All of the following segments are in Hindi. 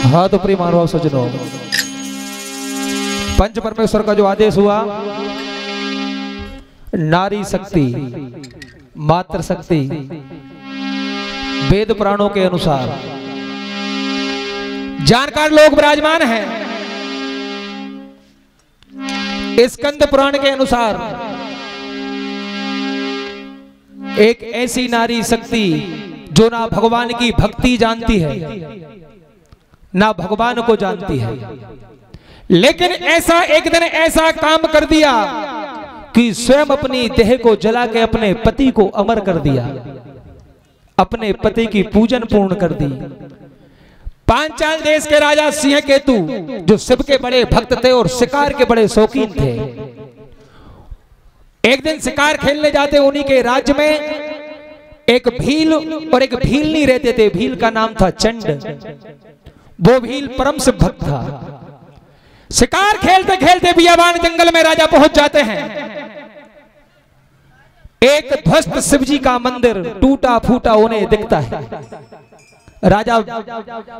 हाँ तो प्रिय मानव सज्जनों, पंच परमेश्वर का जो आदेश हुआ, नारी शक्ति मातृ शक्ति वेद पुराणों के अनुसार जानकार लोग विराजमान हैं। स्कंद पुराण के अनुसार एक ऐसी नारी शक्ति जो ना भगवान की भक्ति जानती है ना भगवान को जानती है, लेकिन ऐसा एक दिन ऐसा काम कर दिया कि स्वयं अपनी देह को जला के अपने पति को अमर कर दिया, अपने पति की पूजन पूर्ण कर दी। पांचाल देश के राजा सिंह केतु जो शिव के बड़े भक्त थे और शिकार के बड़े शौकीन थे, एक दिन शिकार खेलने जाते उन्हीं के राज्य में एक भील और एक भीलनी रहते थे। भील का नाम था चंड, वो भील परम शिव भक्त था। शिकार खेलते खेलते बियाबान जंगल में राजा पहुंच जाते हैं। एक ध्वस्त शिवजी का मंदिर टूटा फूटा उन्हें दिखता है। राजा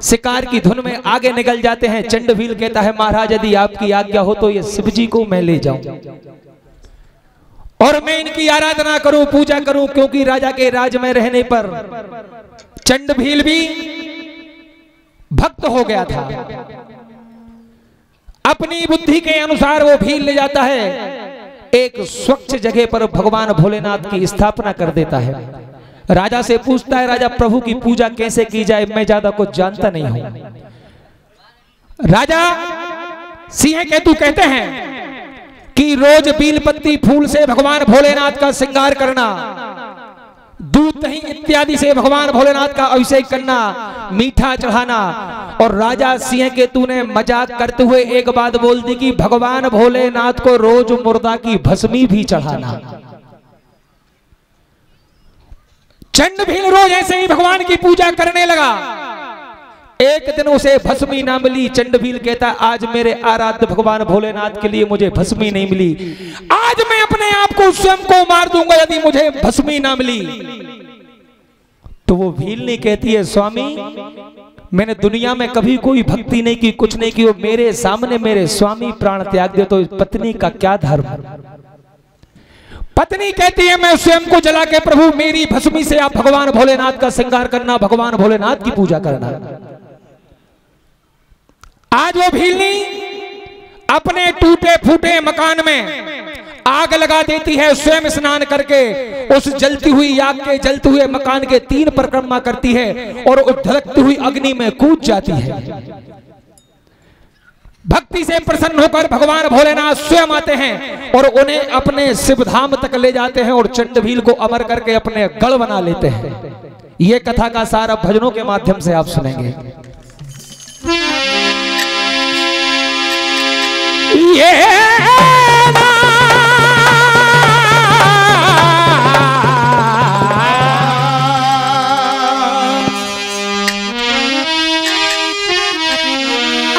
शिकार की धुन में आगे निकल जाते हैं। चंड भील कहता है, महाराज यदि आपकी आज्ञा हो तो ये शिवजी को मैं ले जाऊं और मैं इनकी आराधना करूं, पूजा करूं, क्योंकि राजा के राज में रहने पर चंड भील भी भक्त हो गया था। अपनी बुद्धि के अनुसार वो भील ले जाता है, एक स्वच्छ जगह पर भगवान भोलेनाथ की स्थापना कर देता है। राजा से पूछता है, राजा प्रभु की पूजा कैसे की जाए, मैं ज्यादा कुछ जानता नहीं हूं। राजा सिंह केतु कहते हैं कि रोज बील पत्ती फूल से भगवान भोलेनाथ का श्रृंगार करना, दूध दही इत्यादि से भगवान भोलेनाथ का अभिषेक करना, मीठा चढ़ाना। और राजा सिंह केतु ने मजाक करते हुए एक बात बोल दी कि भगवान भोलेनाथ को रोज मुर्दा की भस्मी भी चढ़ाना। चंड भील रोज ऐसे ही भगवान की पूजा करने लगा। एक दिन उसे भस्मी ना मिली। चंड भील कहता, आज मेरे आराध्य भगवान भोलेनाथ के लिए मुझे भस्मी नहीं मिली, आज मैं अपने आप को स्वयं को मार दूंगा यदि मुझे भस्मी ना मिली। तो वो भीलनी कहती है, स्वामी मैंने दुनिया में कभी कोई भक्ति नहीं की, कुछ नहीं की, वो मेरे सामने मेरे स्वामी प्राण त्याग दे तो पत्नी का क्या धर्म। पत्नी कहती है, मैं स्वयं को जला के प्रभु मेरी भस्मी से आप भगवान भोलेनाथ का श्रृंगार करना, भगवान भोलेनाथ की पूजा करना। आज वो भीलनी अपने टूटे फूटे मकान में आग लगा देती है, स्वयं स्नान करके उस जलती हुई आग के जलते हुए मकान के 3 परिक्रमा करती है और धड़कती हुई अग्नि में कूद जाती है। भक्ति से प्रसन्न होकर भगवान भोलेनाथ स्वयं आते हैं और उन्हें अपने शिवधाम तक ले जाते हैं और चंड भील को अमर करके अपने गढ़ बना लेते हैं। ये कथा का सारा भजनों के माध्यम से आप सुनेंगे।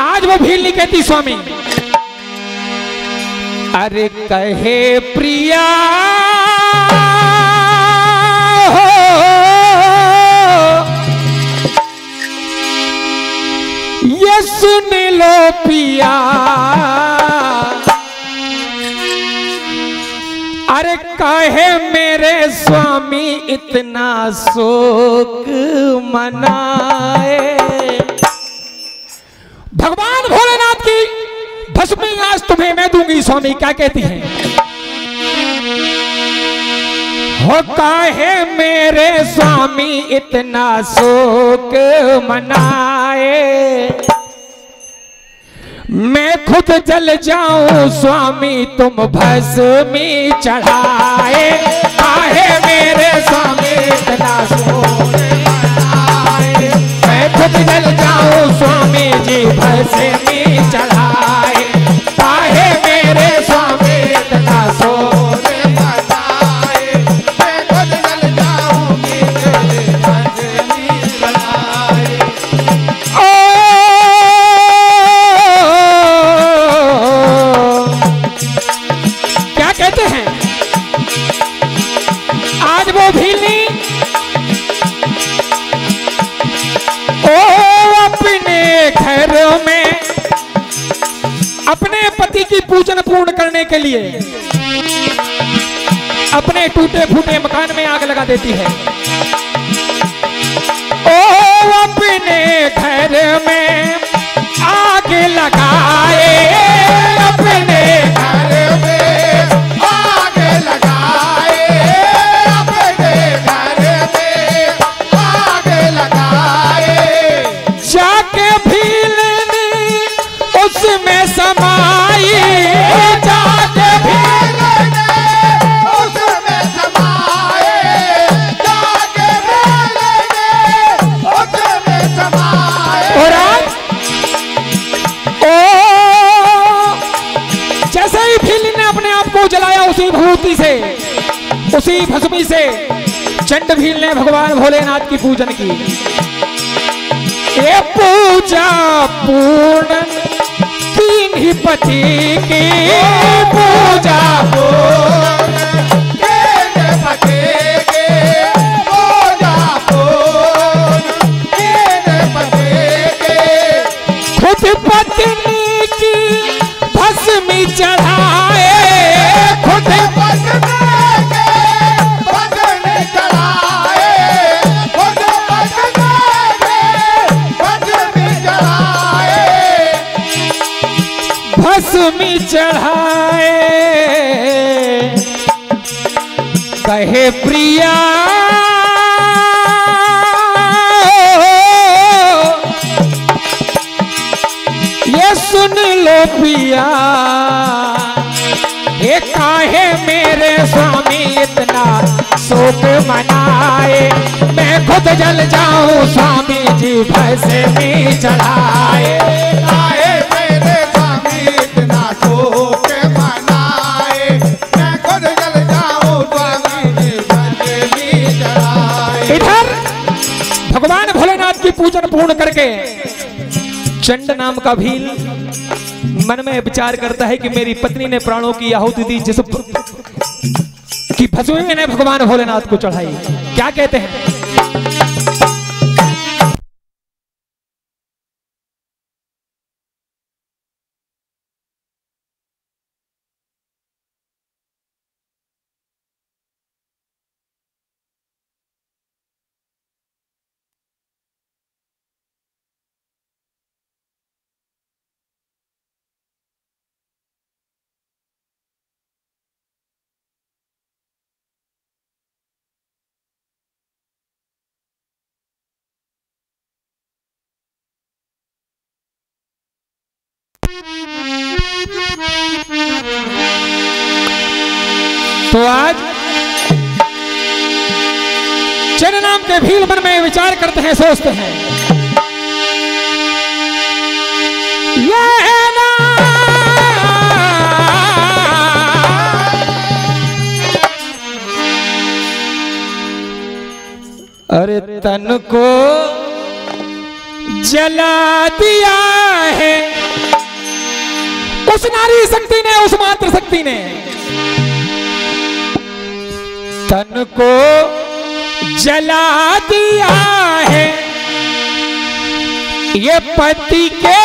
आज वो भीलनी कहती, स्वामी अरे कहे प्रिया ये सुन लो पिया, अरे काहे मेरे स्वामी इतना शोक मनाए। भगवान भोलेनाथ की भस्मी आज तुम्हें मैं दूंगी। स्वामी क्या कहती हैं, हो काहे मेरे स्वामी इतना शोक मनाए, मैं खुद जल जाऊं स्वामी तुम भस्मी चढ़ाए। काहे मेरे स्वामी इतना शोक मनाए, मैं खुद जल जाऊं स्वामी जी भस्मी चढ़ाए। काहे मेरे स्वामी इतना शोक मनाए, मैं खुद जल जाऊंगी भस्मी चढ़ाए। क्या कहते हैं, आज वो भीलनी ओ अपने घर में अपने पति की पूजन पूर्ण करने के लिए अपने टूटे फूटे मकान में आग लगा देती है। ओ अपने घर में आग लगाए, अपने घर में आग लगाए, अपने घर में आग लगाए, जाके भीलनी उसमें समाई, जाके भीलनी उसमें समाए, जाके भीलनी उसमें समाए। और जैसे ही भीलनी ने अपने आप को जलाया उसी भभूति से, उसी भस्मी से चंड भील ने भगवान भोलेनाथ की पूजन की। ये पूजा पूर्ण की पति की, पूजा पूर्ण पति की, पूजा पूर्ण पति की, खुद पत्नी की भस्मी चढ़ाए, खुद पत्नी के भस्मी चढ़ाए, खुद पत्नी के भस्मी चढ़ाए, भस्मी चढ़ाए, कहे प्रिया ये सुन लो पिया, ये काहे मेरे स्वामी इतना शोक मनाए, मैं खुद जल जाऊं स्वामी जी भस्मी चढ़ाए, काहे मेरे स्वामी इतना शोक मनाए, मैं खुद जल जाऊं स्वामी जी भस्मी चढ़ाए। इधर भगवान भोलेनाथ की पूजन पूर्ण करके चंड नाम का भील मन में विचार करता है कि मेरी पत्नी ने प्राणों की आहुति दी, जिस की भस्मी मैंने भगवान भोलेनाथ को चढ़ाई। क्या कहते हैं? तो आज चंड नाम के भील मन में विचार करते हैं, सोचते हैं, ये ना अरे तन को जला दिया है उस नारी शक्ति ने, उस मात्र शक्ति ने तन को जला दिया है, ये पति के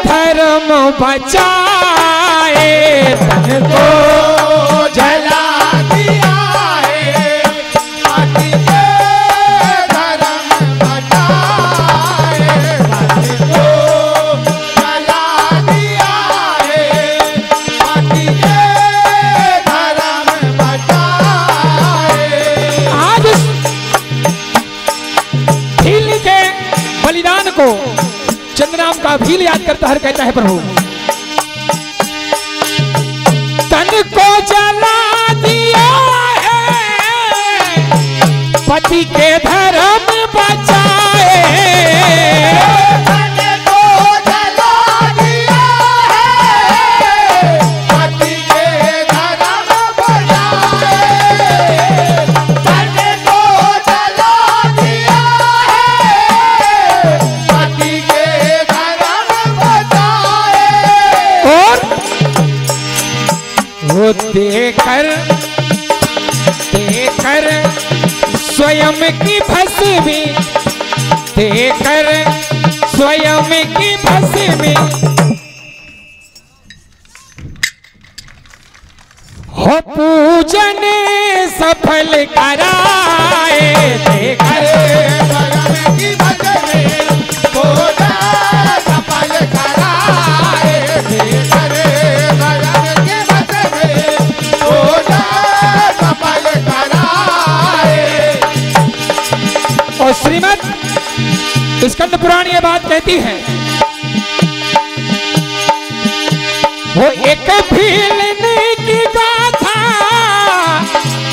धर्म बचाए, तन को जला दिया है, पति के धर्म बचाए, पति को जला दिया है, पति के धर्म बचाए। आज भील के बलिदान को चंद्रनाम का भील याद करता है, कहता है प्रभु तन को जला दिया है, पति के धर्म बचाए, तन को जला दिया है, पति के धर्म बचाए, तन को जला दिया है, पति के धर्म बचाए। और वो देकर स्वयं की भस्मी, देकर स्वयं की बस में हो पूजन सफल कराए थे स्वयं की बस में पूजन सफल कराए थे स्वयं की बस में पूजन सफल कराए। और श्रीमद् स्कंद पुराण ये बात कहती है, वो एक भीलने की गाथा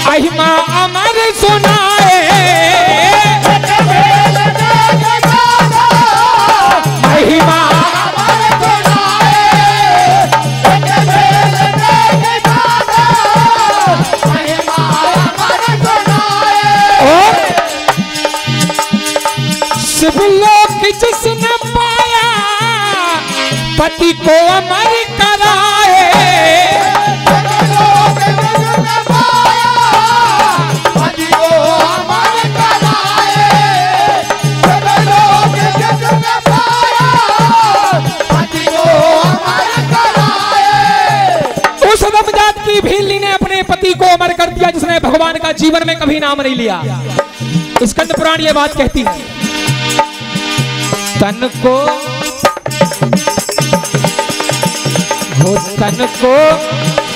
महिमा अमर सुनाए, महिमा शिवलोक जिसने पाया पति को अमर कराए, पति को अमर कराए, शिवलोक जिसने पाया पति को अमर कराए। उस नवजात की भीली ने अपने पति को अमर कर दिया जिसने भगवान का जीवन में कभी नाम नहीं लिया। स्कंद पुराण ये बात कहती है, तन को हो तन को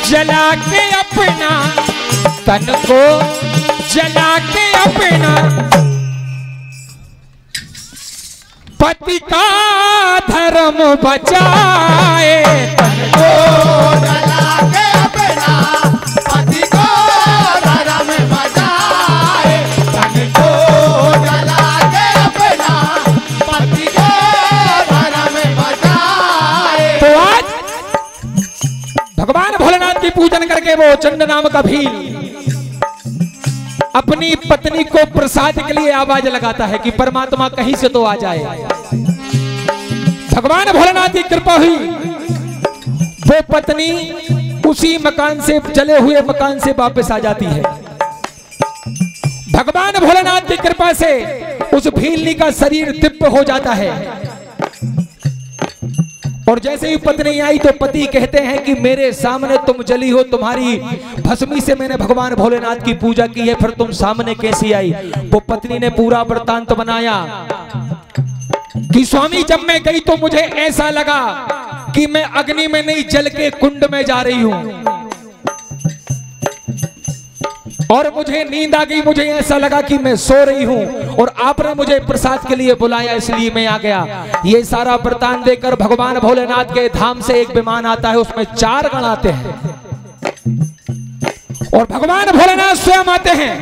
जला के अपना, तन को जला के अपना पति का धर्म बचाए, तन को जला के अपना पति को धर्म बचाए, तन को जला के अपना पति को धर्म बचाए। तो आज भगवान भोलेनाथ की पूजन करके वो चंड नाम का भील अपनी पत्नी को प्रसाद के लिए आवाज लगाता है कि परमात्मा कहीं से तो आ जाए। भगवान भोलेनाथ की कृपा हुई, वो पत्नी उसी मकान से, जले हुए मकान से वापस आ जाती है। भगवान भोलेनाथ की कृपा से उस भीलनी का शरीर दिव्य हो जाता है। और जैसे ही पत्नी आई तो पति कहते हैं कि मेरे सामने तुम जली हो, तुम्हारी भस्मी से मैंने भगवान भोलेनाथ की पूजा की है, फिर तुम सामने कैसी आई? वो पत्नी ने पूरा वृत्तांत बनाया कि स्वामी जब मैं गई तो मुझे ऐसा लगा कि मैं अग्नि में नहीं जल के कुंड में जा रही हूं, और मुझे नींद आ गई, मुझे ऐसा लगा कि मैं सो रही हूं, और आपने मुझे प्रसाद के लिए बुलाया इसलिए मैं आ गया। ये सारा वृत्तांत देकर भगवान भोलेनाथ के धाम से एक विमान आता है, उसमें 4 गण आते हैं और भगवान भोलेनाथ स्वयं आते हैं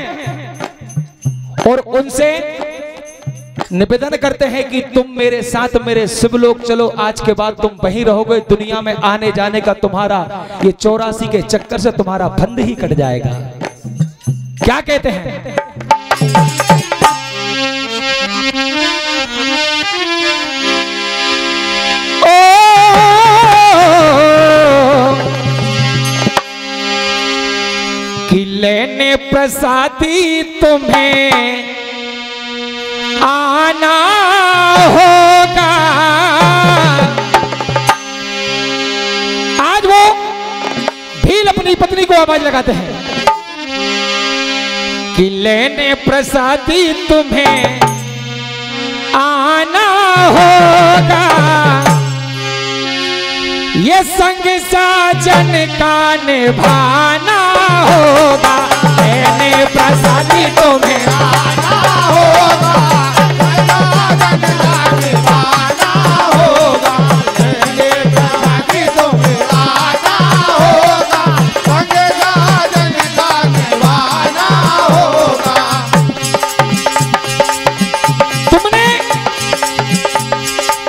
और उनसे निवेदन करते हैं कि तुम मेरे साथ मेरे शिवलोक चलो, आज के बाद तुम वहीं रहोगे, दुनिया में आने जाने का तुम्हारा ये 84 के चक्कर से तुम्हारा बंध ही कट जाएगा। क्या कहते हैं? ओ कि लेने प्रसादी तुम्हें आना होगा। आज वो भील अपनी पत्नी को आवाज लगाते हैं कि लेने प्रसादी तुम्हें आना होगा, ये संग साजन का निभाना होगा, लेने प्रसादी तुम्हें आना होगा, साजन का निभाना होगा, लेने प्रसादी तुम्हें आना होगा, संग साजन का निभाना होगा। तुमने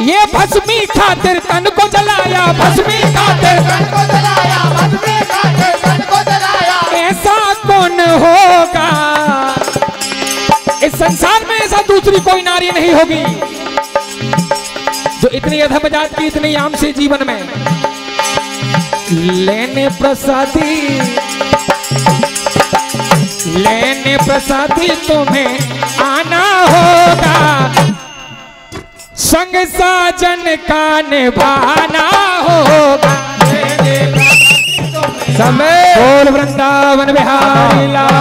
ये भस्मी खातिर तन को जलाया, भस्मी खातिर तन को जलाया, भस्मी खातिर तन को जलाया, ऐसा कौन होगा? इस संसार में ऐसा दूसरी कोई नारी नहीं होगी जो इतनी अधम जात की, इतनी आमसे जीवन में लेने प्रसादी तुम्हें आना होगा, संग साजन का निभाना होगा। समय बोल वृंदावन बिहारी लाल।